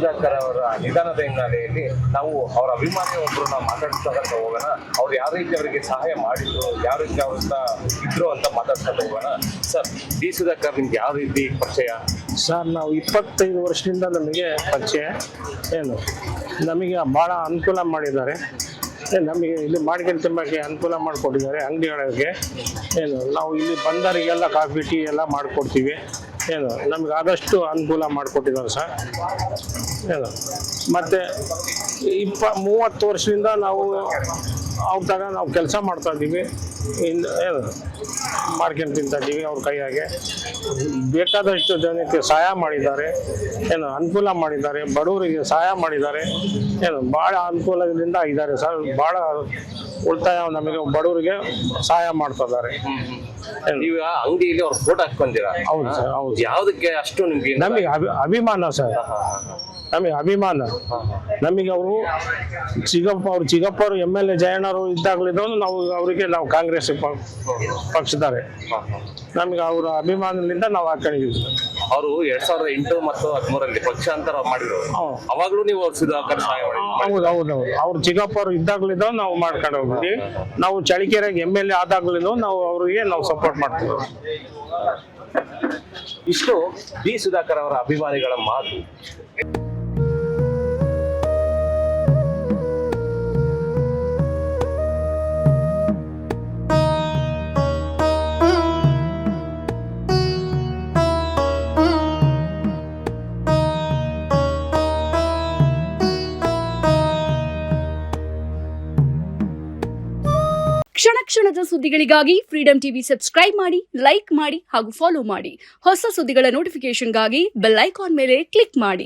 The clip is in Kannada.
ಸುಧಾಕರ್ ಅವರ ನಿಧನದ ಹಿನ್ನೆಲೆಯಲ್ಲಿ ನಾವು ಅವರ ಅಭಿಮಾನಿ ಒಬ್ಬರನ್ನ ಮಾತಾಡ್ಸ್ಕೊಂತ ಹೋಗೋಣ. ಅವ್ರು ಯಾವ ರೀತಿ ಅವರಿಗೆ ಸಹಾಯ ಮಾಡಿದ್ರು, ಯಾವ ರೀತಿ ಅವ್ರಿಂದ ಇದ್ರು ಅಂತ ಮಾತಾಡ್ಸ್ಕೊಂತ ಹೋಗೋಣ. ಸರ್, ಡಿ ಸುಧಾಕರ್ ನಿಮ್ಗೆ ಯಾವ ರೀತಿ ಪರಿಚಯ? ಸರ್, ನಾವು 25 ವರ್ಷದಿಂದ ನಮಗೆ ಪರಿಚಯ. ಏನು ನಮಗೆ ಭಾಳ ಅನುಕೂಲ ಮಾಡಿದ್ದಾರೆ. ನಮಗೆ ಇಲ್ಲಿ ಮಾಡ್ಕೊಂಡು ತಿನ್ನೋಕ್ಕೆ ಅನುಕೂಲ ಮಾಡಿಕೊಟ್ಟಿದ್ದಾರೆ. ಅಂಗಡಿಗಳಿಗೆ ಏನು ನಾವು ಇಲ್ಲಿ ಬಂದವರಿಗೆಲ್ಲ ಕಾಫಿ ಟೀ ಎಲ್ಲ ಮಾಡಿಕೊಡ್ತೀವಿ. ಏನು ನಮಗೆ ಆದಷ್ಟು ಅನುಕೂಲ ಮಾಡಿಕೊಟ್ಟಿದ್ದಾರೆ ಸರ್. ಏನು ಮತ್ತು 30 ವರ್ಷದಿಂದ ನಾವು ಅವ್ರ ಥರ ನಾವು ಕೆಲಸ ಮಾಡ್ತಾಯಿದ್ದೀವಿ. ಏನು ಮಾಡ್ಕೊಂಡು ತಿಂತಾಯಿದ್ದೀವಿ. ಅವ್ರ ಕೈಯಾಗೆ ಬೇಕಾದಷ್ಟು ಜನಕ್ಕೆ ಸಹಾಯ ಮಾಡಿದ್ದಾರೆ. ಏನು ಅನುಕೂಲ ಮಾಡಿದ್ದಾರೆ. ಬಡವರಿಗೆ ಸಹಾಯ ಮಾಡಿದ್ದಾರೆ. ಏನು ಭಾಳ ಅನುಕೂಲದಿಂದ ಇದ್ದಾರೆ ಸರ್. ಭಾಳ ಉಳಿತಾಯ ನಮಗೆ ಬಡವರಿಗೆ ಸಹಾಯ ಮಾಡ್ತಿದ್ದಾರೆ. ನೀವು ಅಂಗಡಿಯಲ್ಲಿ ಅವ್ರ ಫೋಟೋ ಹಾಕೊಂಡಿರಾ? ಹೌದು ಸರ್, ಹೌದು. ಯಾವುದಕ್ಕೆ ಅಷ್ಟು ನಿಮ್ಗೆ? ನಮಗೆ ಅಭಿಮಾನ ಸರ್, ನಮಗೆ ಅಭಿಮಾನ. ನಮಗೆ ಅವರು ಚಿಕ್ಕಪ್ಪರು MLA ಜಯಣ್ಣವರು ಇದ್ದಾಗಲಿದ್ದು ನಾವು ಕಾಂಗ್ರೆಸ್ ಪಕ್ಷದಾರೆ. ನಮಗೆ ಅವರ ಅಭಿಮಾನದಿಂದ ನಾವು ಹಾಕೊಂಡಿದ್ದೀವಿ. ಅವರು 2008 ಮತ್ತು 2013 ಪಕ್ಷಾಂತರ ಮಾಡಿದ್ರು. ಅವಾಗ್ಲೂ ನೀವು ಅವ್ರ ಸುಧಾಕರ್ ಸಹಾಯ ಮಾಡಿ? ಹೌದು. ಅವ್ರು ಚಿಕ್ಕಪ್ಪರು ಇದ್ದಾಗಲಿದ್ದು ನಾವು ಮಾಡ್ಕೊಂಡು ಹೋಗ್ತೀವಿ. ನಾವು ಚಳಿಕೆರೆಗೆ MLA ಆದಾಗಲಿದ್ದು ನಾವು ಅವರಿಗೆ ನಾವು ಸಪೋರ್ಟ್ ಮಾಡ್ತೀವಿ. ಇಷ್ಟು ಡಿ ಸುಧಾಕರ್ ಅವರ ಅಭಿಮಾನಿಗಳ ಮಾತು. ಕ್ಷಣ ಕ್ಷಣದ ಸುದ್ದಿಗಳಿಗಾಗಿ ಫ್ರೀಡಂ ಟಿವಿ ಸಬ್ಸ್ಕ್ರೈಬ್ ಮಾಡಿ, ಲೈಕ್ ಮಾಡಿ ಹಾಗೂ ಫಾಲೋ ಮಾಡಿ. ಹೊಸ ಸುದ್ದಿಗಳ ನೋಟಿಫಿಕೇಶನ್ಗಾಗಿ ಬೆಲ್ ಐಕಾನ್ ಮೇಲೆ ಕ್ಲಿಕ್ ಮಾಡಿ.